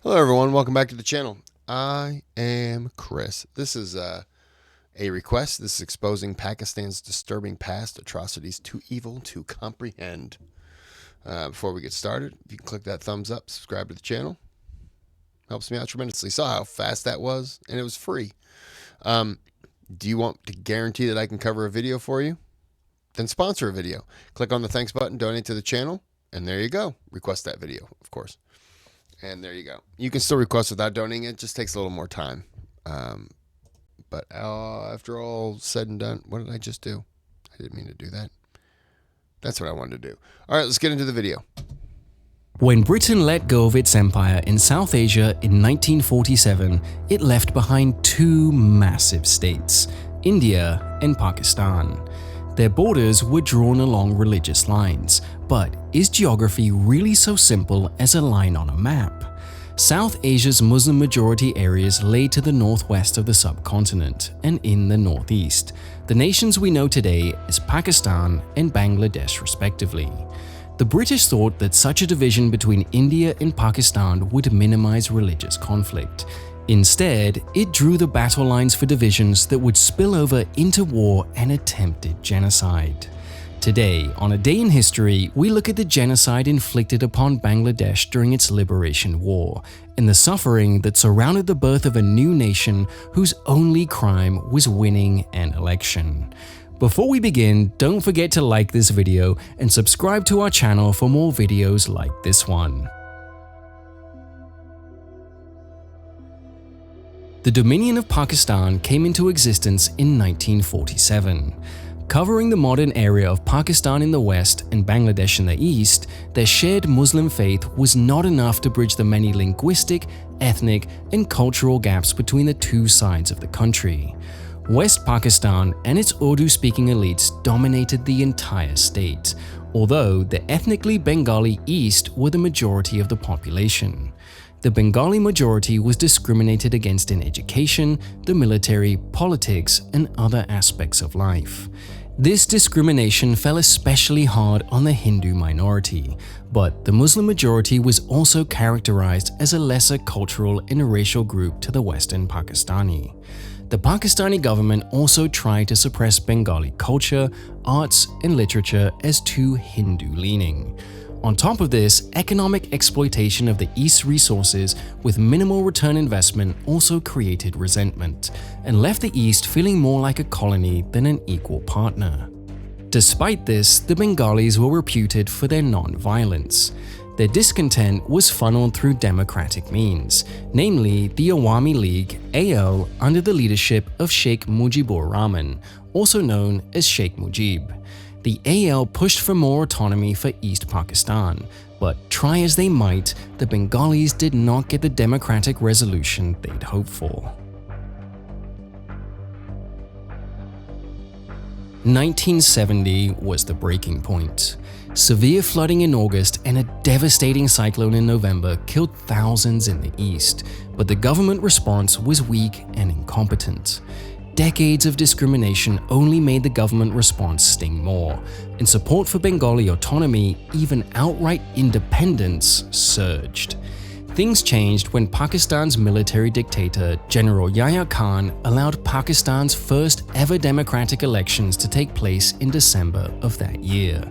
Hello everyone, welcome back to the channel. I am Kris. This is a request. This is exposing Pakistan's disturbing past, atrocities too evil to comprehend. Before we get started, if you can click that thumbs up, subscribe to the channel. Helps me out tremendously. Saw how fast that was, and it was free. Do you want to guarantee that I can cover a video for you? Then sponsor a video. Click on the thanks button, donate to the channel, and there you go. Request that video, of course. And there you go. You can still request without donating. It just takes a little more time. But after all said and done, what did I just do? I didn't mean to do that. That's what I wanted to do. All right, let's get into the video. When Britain let go of its empire in South Asia in 1947, it left behind two massive states, India and Pakistan. Their borders were drawn along religious lines, but is geography really so simple as a line on a map? South Asia's Muslim-majority areas lay to the northwest of the subcontinent and in the northeast. The nations we know today as Pakistan and Bangladesh respectively. The British thought that such a division between India and Pakistan would minimize religious conflict. Instead, it drew the battle lines for divisions that would spill over into war and attempted genocide. Today, on A Day in History, we look at the genocide inflicted upon Bangladesh during its liberation war, and the suffering that surrounded the birth of a new nation whose only crime was winning an election. Before we begin, don't forget to like this video and subscribe to our channel for more videos like this one. The Dominion of Pakistan came into existence in 1947. Covering the modern area of Pakistan in the west and Bangladesh in the east, their shared Muslim faith was not enough to bridge the many linguistic, ethnic, and cultural gaps between the two sides of the country. West Pakistan and its Urdu-speaking elites dominated the entire state, although the ethnically Bengali East were the majority of the population. The Bengali majority was discriminated against in education, the military, politics, and other aspects of life. This discrimination fell especially hard on the Hindu minority, but the Muslim majority was also characterized as a lesser cultural and racial group to the Western Pakistani. The Pakistani government also tried to suppress Bengali culture, arts, and literature as too Hindu-leaning. On top of this, economic exploitation of the East's resources with minimal return investment also created resentment, and left the East feeling more like a colony than an equal partner. Despite this, the Bengalis were reputed for their non-violence. Their discontent was funneled through democratic means, namely the Awami League (AL) under the leadership of Sheikh Mujibur Rahman, also known as Sheikh Mujib. The AL pushed for more autonomy for East Pakistan, but try as they might, the Bengalis did not get the democratic resolution they'd hoped for. 1970 was the breaking point. Severe flooding in August and a devastating cyclone in November killed thousands in the east, but the government response was weak and incompetent. Decades of discrimination only made the government response sting more, and support for Bengali autonomy, even outright independence, surged. Things changed when Pakistan's military dictator, General Yahya Khan, allowed Pakistan's first ever democratic elections to take place in December of that year.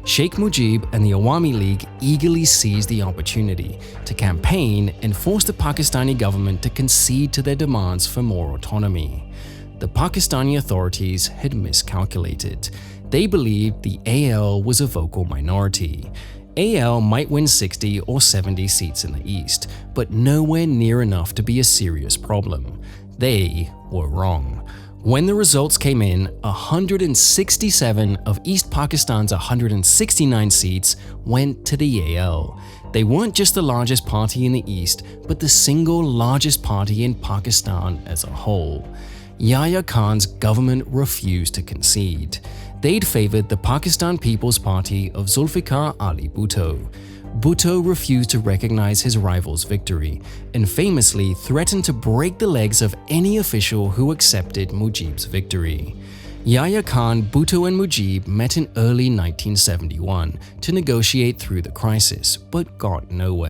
Sheikh Mujib and the Awami League eagerly seized the opportunity to campaign and force the Pakistani government to concede to their demands for more autonomy. The Pakistani authorities had miscalculated. They believed the AL was a vocal minority. AL might win 60 or 70 seats in the east, but nowhere near enough to be a serious problem. They were wrong. When the results came in, 167 of East Pakistan's 169 seats went to the AL. They weren't just the largest party in the east, but the single largest party in Pakistan as a whole. Yahya Khan's government refused to concede. They'd favored the Pakistan People's Party of Zulfikar Ali Bhutto. Bhutto refused to recognize his rival's victory and famously threatened to break the legs of any official who accepted Mujib's victory. Yahya Khan, Bhutto and Mujib met in early 1971 to negotiate through the crisis, but got nowhere.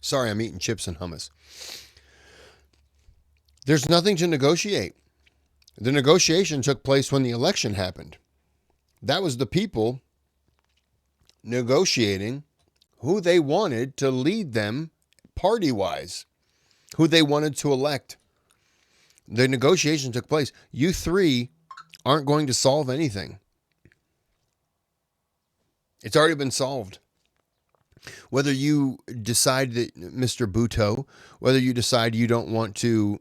Sorry, I'm eating chips and hummus. There's nothing to negotiate. The negotiation took place when the election happened. That was the people negotiating who they wanted to lead them party-wise, who they wanted to elect. The negotiation took place. You three aren't going to solve anything. It's already been solved. Whether you decide that, Mr. Buteau, whether you decide you don't want to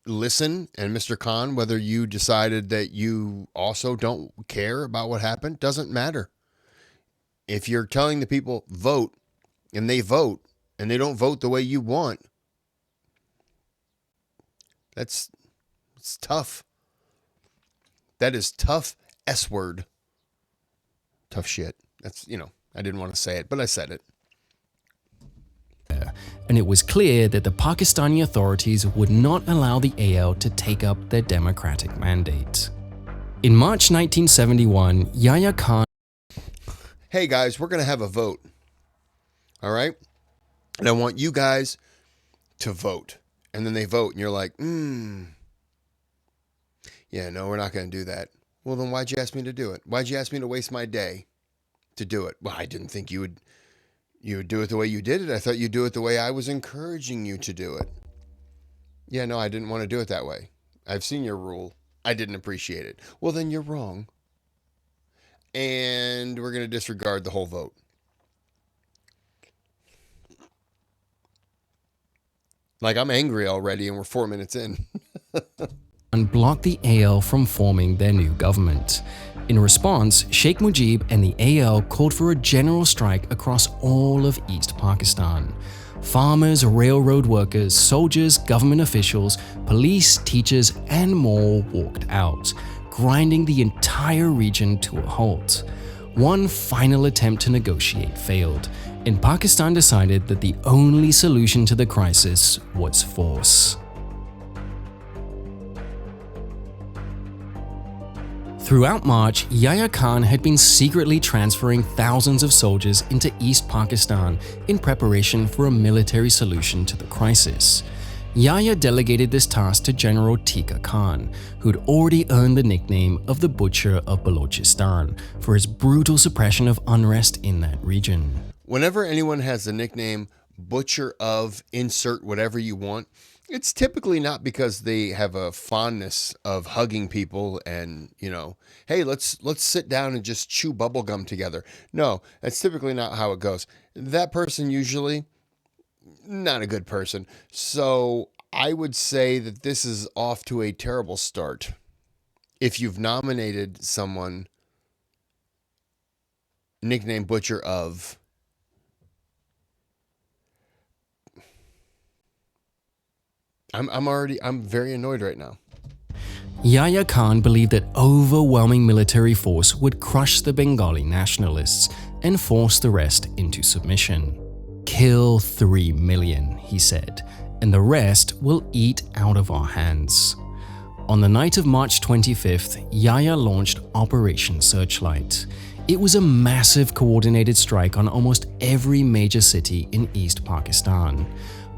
listen, and Mr. Khan, whether you decided that you also don't care about what happened, doesn't matter. If you're telling the people vote, and they don't vote the way you want, it's tough. That is tough S word. Tough shit. That's, I didn't want to say it, but I said it. And it was clear that the Pakistani authorities would not allow the AL to take up their democratic mandate. In March 1971, Yahya Khan... Hey guys, we're going to have a vote. All right? And I want you guys to vote. And then they vote, and you're like, yeah, no, we're not going to do that. Well, then why'd you ask me to do it? Why'd you ask me to waste my day to do it? Well, I didn't think you would do it the way you did it. I thought you'd do it the way I was encouraging you to do it. Yeah, no, I didn't want to do it that way. I've seen your rule. I didn't appreciate it. Well, then you're wrong. And we're going to disregard the whole vote. Like, I'm angry already, and we're 4 minutes in. and blocked the AL from forming their new government. In response, Sheikh Mujib and the AL called for a general strike across all of East Pakistan. Farmers, railroad workers, soldiers, government officials, police, teachers, and more walked out, grinding the entire region to a halt. One final attempt to negotiate failed, and Pakistan decided that the only solution to the crisis was force. Throughout March, Yahya Khan had been secretly transferring thousands of soldiers into East Pakistan in preparation for a military solution to the crisis. Yahya delegated this task to General Tika Khan, who'd already earned the nickname of the Butcher of Balochistan for his brutal suppression of unrest in that region. Whenever anyone has the nickname Butcher of insert whatever you want, it's typically not because they have a fondness of hugging people and, hey, let's sit down and just chew bubblegum together. No, that's typically not how it goes. That person usually not a good person. So I would say that this is off to a terrible start. If you've nominated someone nicknamed Butcher of, I'm very annoyed right now. Yahya Khan believed that overwhelming military force would crush the Bengali nationalists and force the rest into submission. Kill 3 million, he said, and the rest will eat out of our hands. On the night of March 25th, Yahya launched Operation Searchlight. It was a massive coordinated strike on almost every major city in East Pakistan.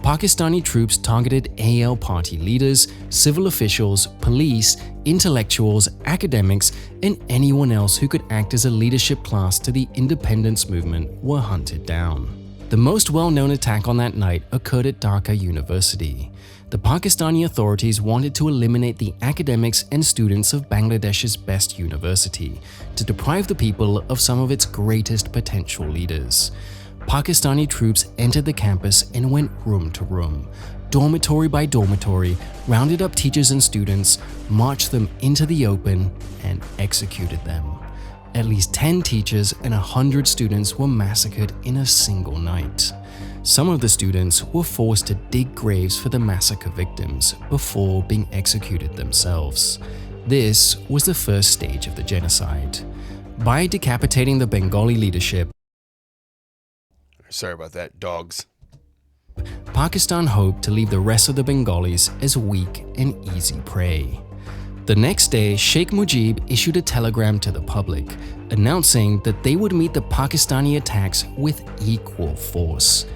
Pakistani troops targeted AL party leaders, civil officials, police, intellectuals, academics, and anyone else who could act as a leadership class to the independence movement were hunted down. The most well-known attack on that night occurred at Dhaka University. The Pakistani authorities wanted to eliminate the academics and students of Bangladesh's best university to deprive the people of some of its greatest potential leaders. Pakistani troops entered the campus and went room to room, dormitory by dormitory, rounded up teachers and students, marched them into the open, and executed them. At least 10 teachers and 100 students were massacred in a single night. Some of the students were forced to dig graves for the massacre victims before being executed themselves. This was the first stage of the genocide. By decapitating the Bengali leadership, sorry about that, dogs. Pakistan hoped to leave the rest of the Bengalis as weak and easy prey. The next day, Sheikh Mujib issued a telegram to the public, announcing that they would meet the Pakistani attacks with equal force.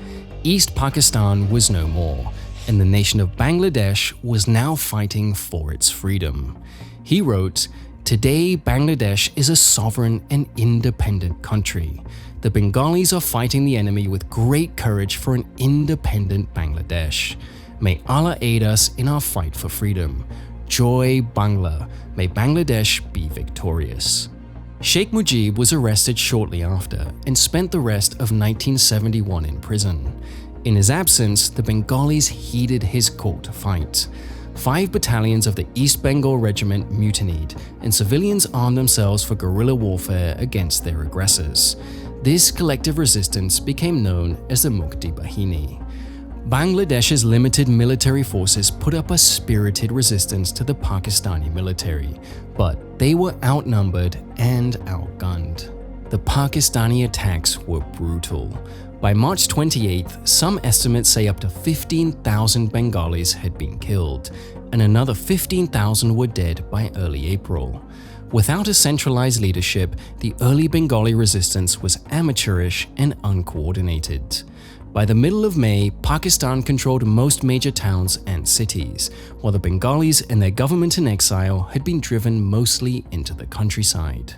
East Pakistan was no more, and the nation of Bangladesh was now fighting for its freedom. He wrote, "Today, Bangladesh is a sovereign and independent country. The Bengalis are fighting the enemy with great courage for an independent Bangladesh. May Allah aid us in our fight for freedom. Joy Bangla. May Bangladesh be victorious." Sheikh Mujib was arrested shortly after and spent the rest of 1971 in prison. In his absence, the Bengalis heeded his call to fight. 5 battalions of the East Bengal Regiment mutinied, and civilians armed themselves for guerrilla warfare against their aggressors. This collective resistance became known as the Mukti Bahini. Bangladesh's limited military forces put up a spirited resistance to the Pakistani military, but they were outnumbered and outgunned. The Pakistani attacks were brutal. By March 28th, some estimates say up to 15,000 Bengalis had been killed, and another 15,000 were dead by early April. Without a centralized leadership, the early Bengali resistance was amateurish and uncoordinated. By the middle of May, Pakistan controlled most major towns and cities, while the Bengalis and their government in exile had been driven mostly into the countryside.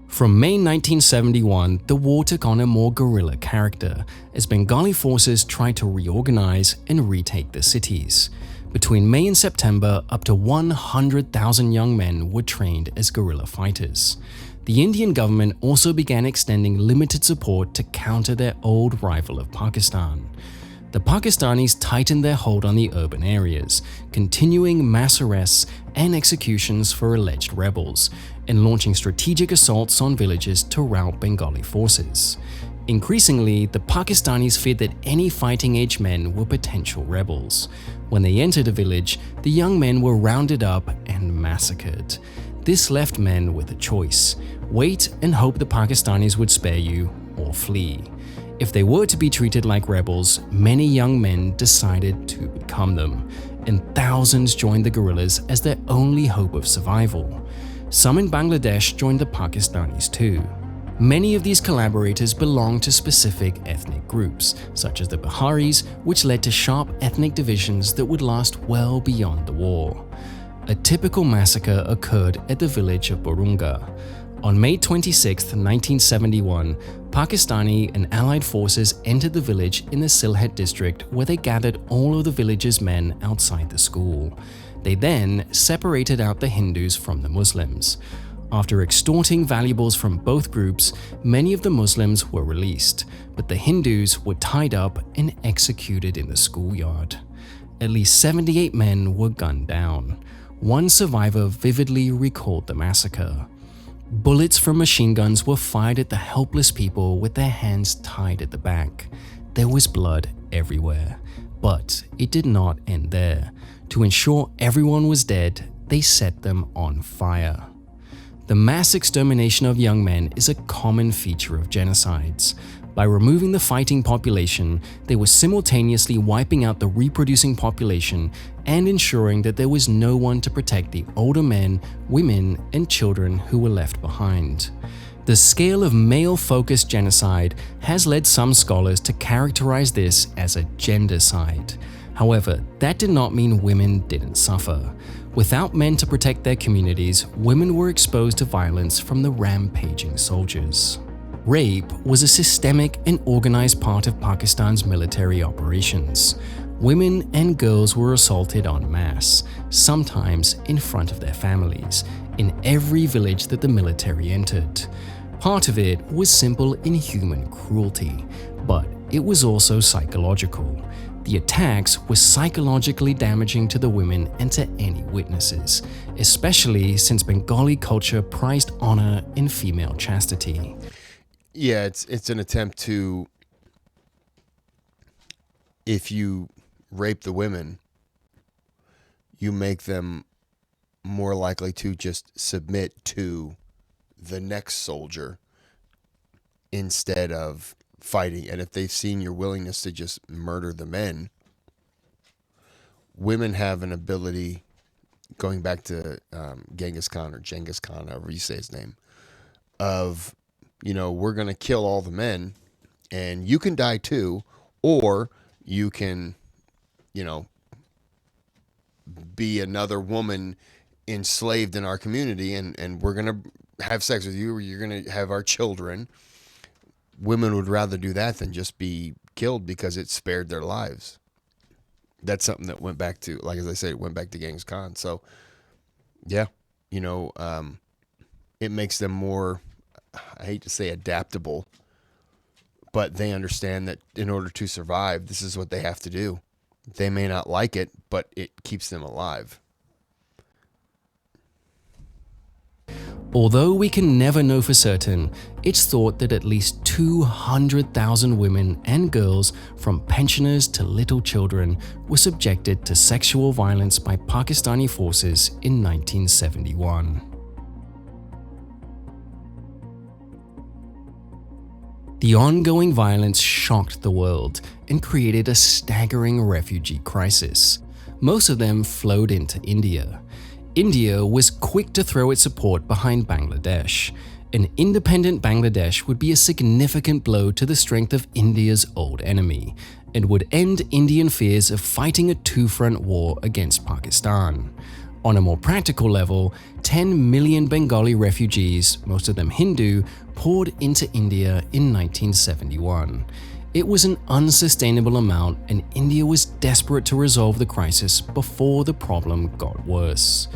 From May 1971, the war took on a more guerrilla character as Bengali forces tried to reorganize and retake the cities. Between May and September, up to 100,000 young men were trained as guerrilla fighters. The Indian government also began extending limited support to counter their old rival of Pakistan. The Pakistanis tightened their hold on the urban areas, continuing mass arrests and executions for alleged rebels, and launching strategic assaults on villages to rout Bengali forces. Increasingly, the Pakistanis feared that any fighting-age men were potential rebels. When they entered a village, the young men were rounded up and massacred. This left men with a choice: wait and hope the Pakistanis would spare you, or flee. If they were to be treated like rebels, many young men decided to become them, and thousands joined the guerrillas as their only hope of survival. Some in Bangladesh joined the Pakistanis too. Many of these collaborators belonged to specific ethnic groups, such as the Biharis, which led to sharp ethnic divisions that would last well beyond the war. A typical massacre occurred at the village of Borunga. On May 26, 1971, Pakistani and Allied forces entered the village in the Sylhet district, where they gathered all of the village's men outside the school. They then separated out the Hindus from the Muslims. After extorting valuables from both groups, many of the Muslims were released, but the Hindus were tied up and executed in the schoolyard. At least 78 men were gunned down. One survivor vividly recalled the massacre. Bullets from machine guns were fired at the helpless people with their hands tied at the back. There was blood everywhere, but it did not end there. To ensure everyone was dead, they set them on fire. The mass extermination of young men is a common feature of genocides. By removing the fighting population, they were simultaneously wiping out the reproducing population and ensuring that there was no one to protect the older men, women, and children who were left behind. The scale of male-focused genocide has led some scholars to characterize this as a gendercide. However, that did not mean women didn't suffer. Without men to protect their communities, women were exposed to violence from the rampaging soldiers. Rape was a systemic and organized part of Pakistan's military operations. Women and girls were assaulted en masse, sometimes in front of their families, in every village that the military entered. Part of it was simple inhuman cruelty, but it was also psychological. The attacks were psychologically damaging to the women and to any witnesses, especially since Bengali culture prized honor and female chastity. Yeah, it's an attempt to, if you rape the women, you make them more likely to just submit to the next soldier instead of fighting. And if they've seen your willingness to just murder the men, women have an ability, going back to Genghis Khan or Genghis Khan, however you say his name, of we're going to kill all the men and you can die too, or you can, you know, be another woman enslaved in our community, and we're going to have sex with you, or you're going to have our children. Women would rather do that than just be killed because it spared their lives. That's something that went back to, like as I said, it went back to Genghis Khan. So, yeah, it makes them more, I hate to say adaptable, but they understand that in order to survive, this is what they have to do. They may not like it, but it keeps them alive. Although we can never know for certain, it's thought that at least 200,000 women and girls, from pensioners to little children, were subjected to sexual violence by Pakistani forces in 1971. The ongoing violence shocked the world and created a staggering refugee crisis. Most of them flowed into India. India was quick to throw its support behind Bangladesh. An independent Bangladesh would be a significant blow to the strength of India's old enemy, and would end Indian fears of fighting a two-front war against Pakistan. On a more practical level, 10 million Bengali refugees, most of them Hindu, poured into India in 1971. It was an unsustainable amount, and India was desperate to resolve the crisis before the problem got worse.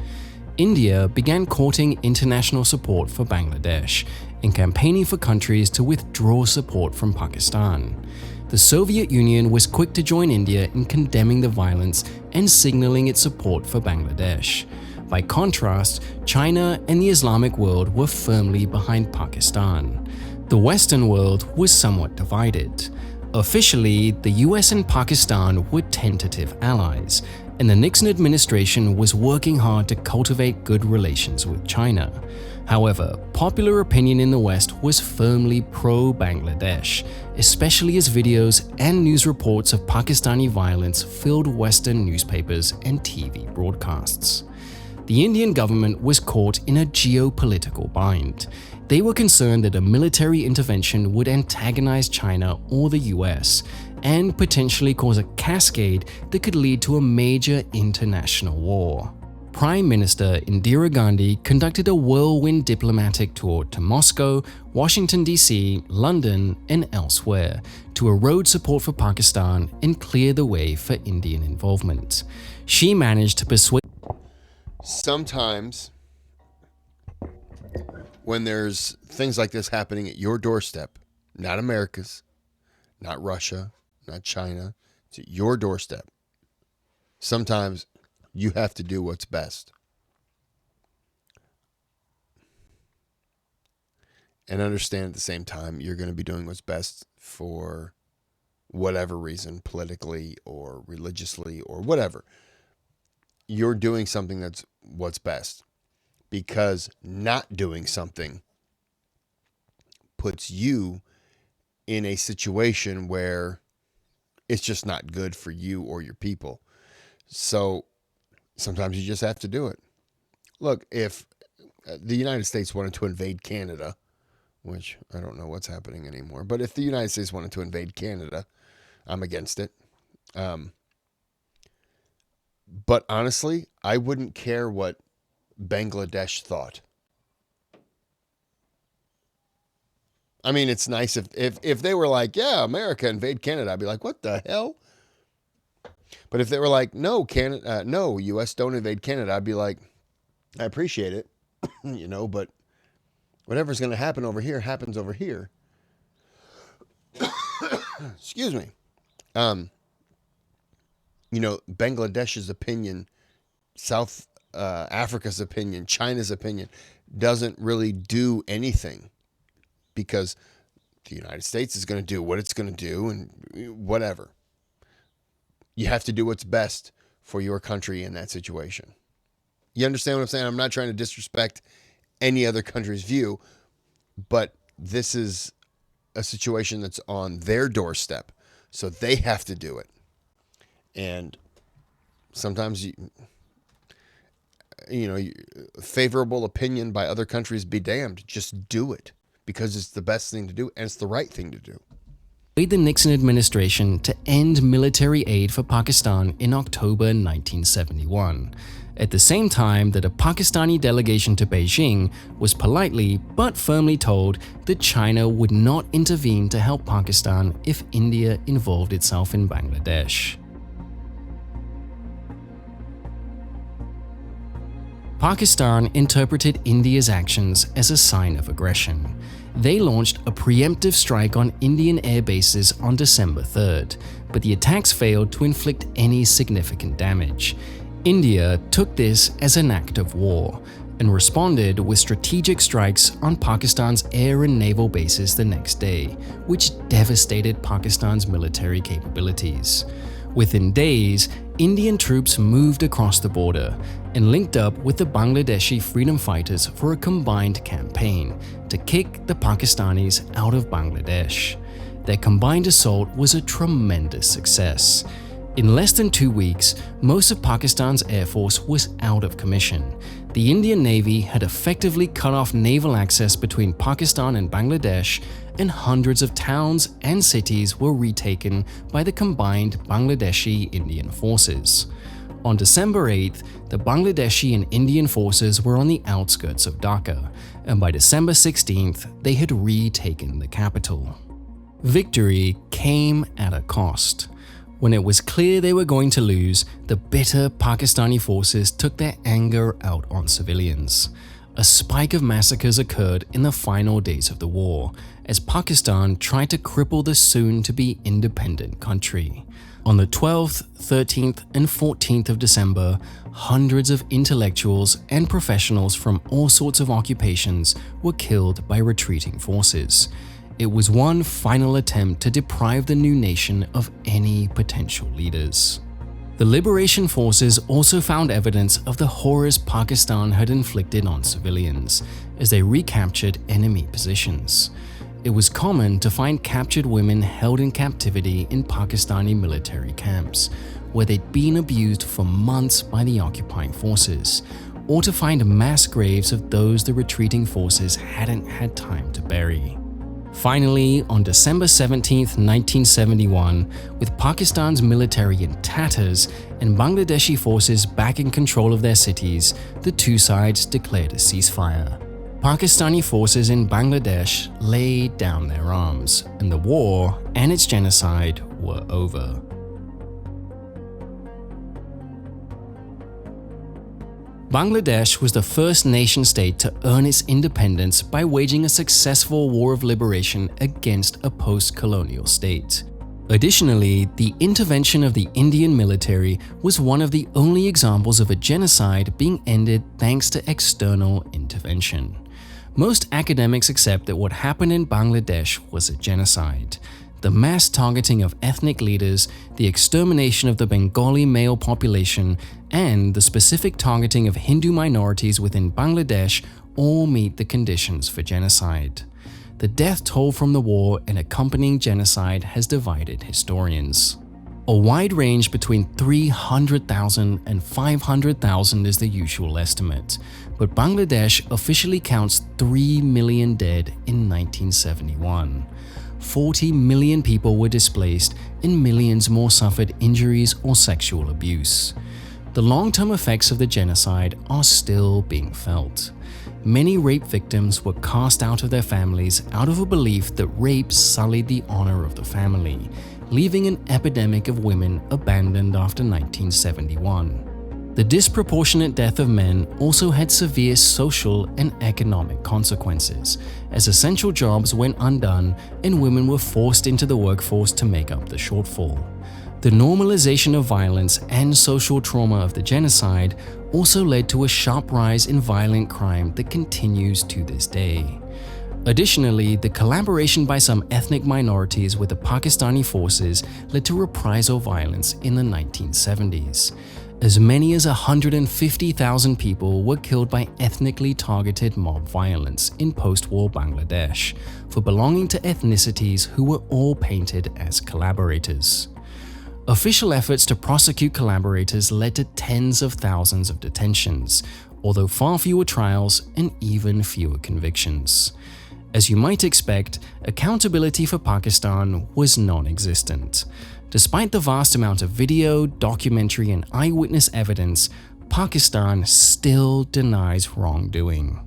India began courting international support for Bangladesh and campaigning for countries to withdraw support from Pakistan. The Soviet Union was quick to join India in condemning the violence and signaling its support for Bangladesh. By contrast, China and the Islamic world were firmly behind Pakistan. The Western world was somewhat divided. Officially, the US and Pakistan were tentative allies, and the Nixon administration was working hard to cultivate good relations with China. However, popular opinion in the West was firmly pro-Bangladesh, especially as videos and news reports of Pakistani violence filled Western newspapers and TV broadcasts. The Indian government was caught in a geopolitical bind. They were concerned that a military intervention would antagonize China or the US and potentially cause a cascade that could lead to a major international war. Prime Minister Indira Gandhi conducted a whirlwind diplomatic tour to Moscow, Washington DC, London, and elsewhere to erode support for Pakistan and clear the way for Indian involvement. She managed to persuade. Sometimes when there's things like this happening at your doorstep, not America's, not Russia, not China, it's at your doorstep, sometimes you have to do what's best. And understand at the same time, you're going to be doing what's best for whatever reason, politically or religiously or whatever. You're doing something that's what's best, because not doing something puts you in a situation where it's just not good for you or your people. So sometimes you just have to do it. Look, if the United States wanted to invade Canada, which I don't know what's happening anymore, but if the United States wanted to invade Canada, I'm against it. But honestly, I wouldn't care what Bangladesh thought. I mean, it's nice if they were like, yeah, America invade Canada, I'd be like, what the hell? But if they were like, no, Canada, no, U.S. don't invade Canada, I'd be like, I appreciate it, but whatever's going to happen over here happens over here. Excuse me. Bangladesh's opinion, South Africa's opinion, China's opinion doesn't really do anything, because the United States is going to do what it's going to do and whatever. You have to do what's best for your country in that situation. You understand what I'm saying? I'm not trying to disrespect any other country's view, but this is a situation that's on their doorstep, so they have to do it. And sometimes favorable opinion by other countries be damned. Just do it. because it's the best thing to do and it's the right thing to do. The Nixon administration to end military aid for Pakistan in October 1971, at the same time that a Pakistani delegation to Beijing was politely but firmly told that China would not intervene to help Pakistan if India involved itself in Bangladesh. Pakistan interpreted India's actions as a sign of aggression. They launched a preemptive strike on Indian air bases on December 3rd, but the attacks failed to inflict any significant damage. India took this as an act of war and responded with strategic strikes on Pakistan's air and naval bases the next day, which devastated Pakistan's military capabilities. Within days, Indian troops moved across the border and linked up with the Bangladeshi freedom fighters for a combined campaign to kick the Pakistanis out of Bangladesh. Their combined assault was a tremendous success. In less than 2 weeks, most of Pakistan's air force was out of commission. The Indian Navy had effectively cut off naval access between Pakistan and Bangladesh, and hundreds of towns and cities were retaken by the combined Bangladeshi Indian forces. On December 8th, the Bangladeshi and Indian forces were on the outskirts of Dhaka, and by December 16th, they had retaken the capital. Victory came at a cost. When it was clear they were going to lose, the bitter Pakistani forces took their anger out on civilians. A spike of massacres occurred in the final days of the war, as Pakistan tried to cripple the soon-to-be independent country. On the 12th, 13th, and 14th of December, hundreds of intellectuals and professionals from all sorts of occupations were killed by retreating forces. It was one final attempt to deprive the new nation of any potential leaders. The liberation forces also found evidence of the horrors Pakistan had inflicted on civilians as they recaptured enemy positions. It was common to find captured women held in captivity in Pakistani military camps, where they'd been abused for months by the occupying forces, or to find mass graves of those the retreating forces hadn't had time to bury. Finally, on December 17, 1971, with Pakistan's military in tatters and Bangladeshi forces back in control of their cities, the two sides declared a ceasefire. Pakistani forces in Bangladesh laid down their arms, and the war and its genocide were over. Bangladesh was the first nation-state to earn its independence by waging a successful war of liberation against a post-colonial state. Additionally, the intervention of the Indian military was one of the only examples of a genocide being ended thanks to external intervention. Most academics accept that what happened in Bangladesh was a genocide. The mass targeting of ethnic leaders, the extermination of the Bengali male population, and the specific targeting of Hindu minorities within Bangladesh all meet the conditions for genocide. The death toll from the war and accompanying genocide has divided historians. A wide range between 300,000 and 500,000 is the usual estimate, but Bangladesh officially counts 3 million dead in 1971. 40 million people were displaced and millions more suffered injuries or sexual abuse. The long-term effects of the genocide are still being felt. Many rape victims were cast out of their families out of a belief that rape sullied the honor of the family, leaving an epidemic of women abandoned after 1971. The disproportionate death of men also had severe social and economic consequences, as essential jobs went undone and women were forced into the workforce to make up the shortfall. The normalization of violence and social trauma of the genocide also led to a sharp rise in violent crime that continues to this day. Additionally, the collaboration by some ethnic minorities with the Pakistani forces led to reprisal violence in the 1970s. As many as 150,000 people were killed by ethnically targeted mob violence in post-war Bangladesh for belonging to ethnicities who were all painted as collaborators. Official efforts to prosecute collaborators led to tens of thousands of detentions, although far fewer trials and even fewer convictions. As you might expect, accountability for Pakistan was non-existent. Despite the vast amount of video, documentary, and eyewitness evidence, Pakistan still denies wrongdoing.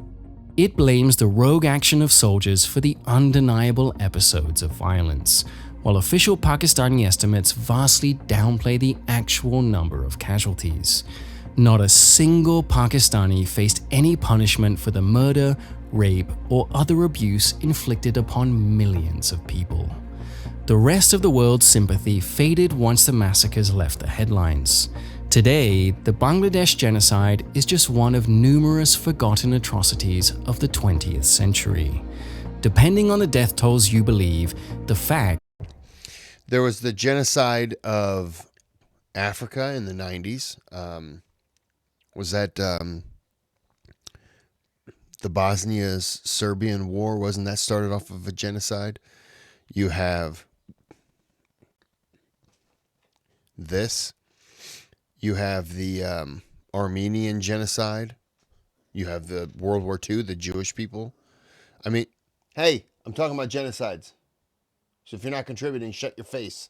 It blames the rogue action of soldiers for the undeniable episodes of violence, while official Pakistani estimates vastly downplay the actual number of casualties. Not a single Pakistani faced any punishment for the murder, rape, or other abuse inflicted upon millions of people. The rest of the world's sympathy faded once the massacres left the headlines. Today, the Bangladesh genocide is just one of numerous forgotten atrocities of the 20th century. Depending on the death tolls you believe, the fact There was the genocide of Africa in the 90s. Was that the Bosnia-Serbian War? Wasn't that started off of a genocide? You have this. You have the Armenian genocide. You have the World War II, the Jewish people. I mean, hey, I'm talking about genocides. So if you're not contributing, shut your face.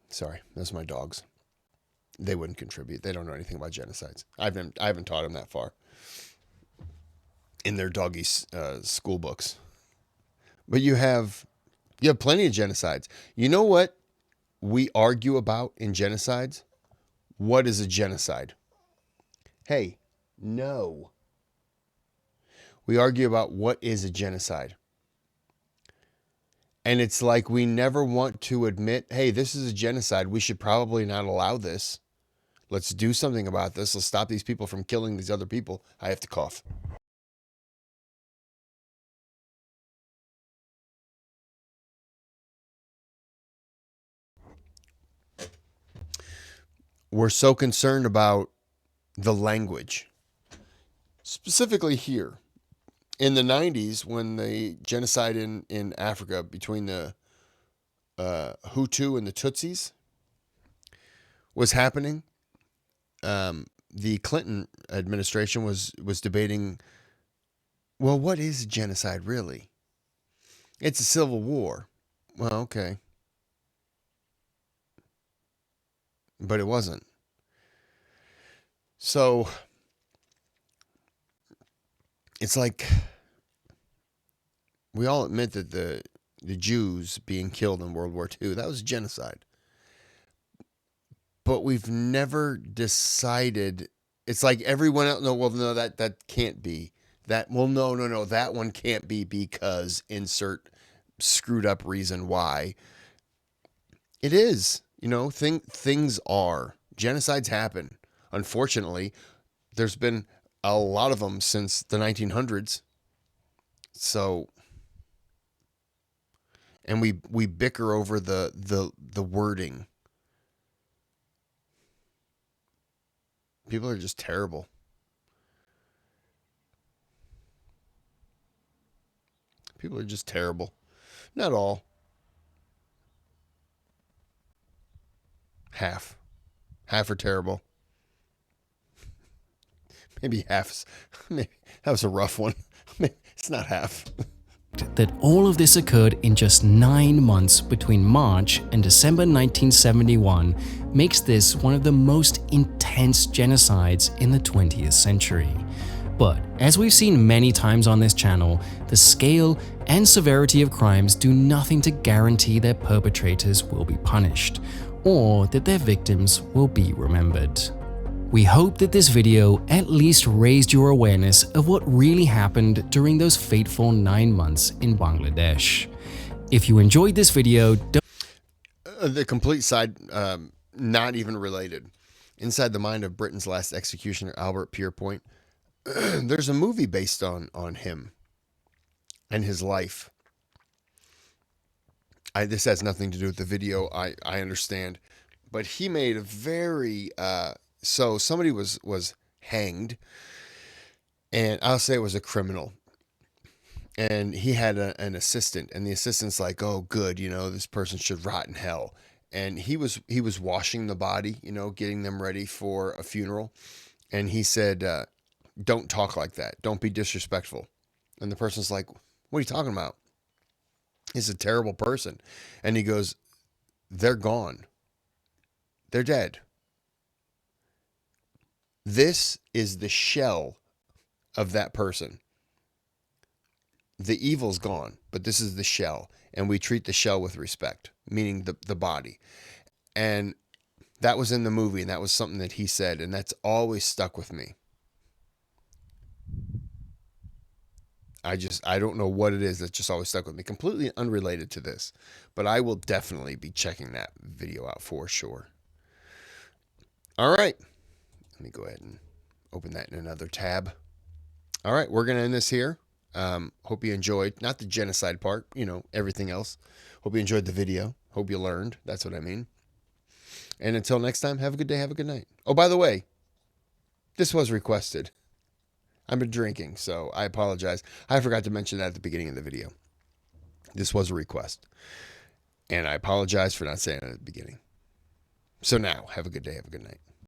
Sorry, those are my dogs. They wouldn't contribute. They don't know anything about genocides. I haven't taught them that far in their doggy school books. But you have plenty of genocides. You know what we argue about in genocides? What is a genocide? Hey, no. We argue about what is a genocide. And it's like we never want to admit, hey, this is a genocide. We should probably not allow this. Let's do something about this. Let's stop these people from killing these other people. I have to cough. We're so concerned about the language. Specifically here. In the 90s, when the genocide in Africa between the Hutu and the Tutsis was happening, the Clinton administration was debating, well, what is genocide really? It's a civil war. Well, okay. But it wasn't. So it's like we all admit that the Jews being killed in World War II, that was genocide. But we've never decided. It's like everyone else. No, that can't be. That no, that one can't be because insert screwed up reason why. It is. Things are. Genocides happen. Unfortunately, there's been a lot of them since the 1900s. So, and we bicker over the wording. People are just terrible. People are just terrible. Not all. Half are terrible. Maybe half. Maybe that was a rough one. It's not half. That all of this occurred in just 9 months between March and December 1971 makes this one of the most intense genocides in the 20th century. But as we've seen many times on this channel, the scale and severity of crimes do nothing to guarantee their perpetrators will be punished, or that their victims will be remembered. We hope that this video at least raised your awareness of what really happened during those fateful 9 months in Bangladesh. If you enjoyed this video, the complete side, not even related. Inside the mind of Britain's last executioner, Albert Pierpoint, there's a movie based on him and his life. This has nothing to do with the video, I understand. But he made a very... So somebody was hanged, and I'll say it was a criminal. And he had an assistant, and the assistant's like, "Oh, good, this person should rot in hell." And he was washing the body, getting them ready for a funeral. And he said, "Don't talk like that. Don't be disrespectful." And the person's like, What are you talking about? He's a terrible person. And he goes, they're gone. They're dead. This is the shell of that person. The evil's gone, but this is the shell. And we treat the shell with respect, meaning the body. And that was in the movie, and that was something that he said, and that's always stuck with me. I don't know what it is that's just always stuck with me. Completely unrelated to this, but I will definitely be checking that video out for sure. All right. Let me go ahead and open that in another tab. All right, we're going to end this here. Hope you enjoyed, not the genocide part, everything else. Hope you enjoyed the video. Hope you learned. That's what I mean. And until next time, have a good day, have a good night. Oh, by the way, this was requested. I've been drinking, so I apologize. I forgot to mention that at the beginning of the video. This was a request. And I apologize for not saying it at the beginning. So now, have a good day, have a good night.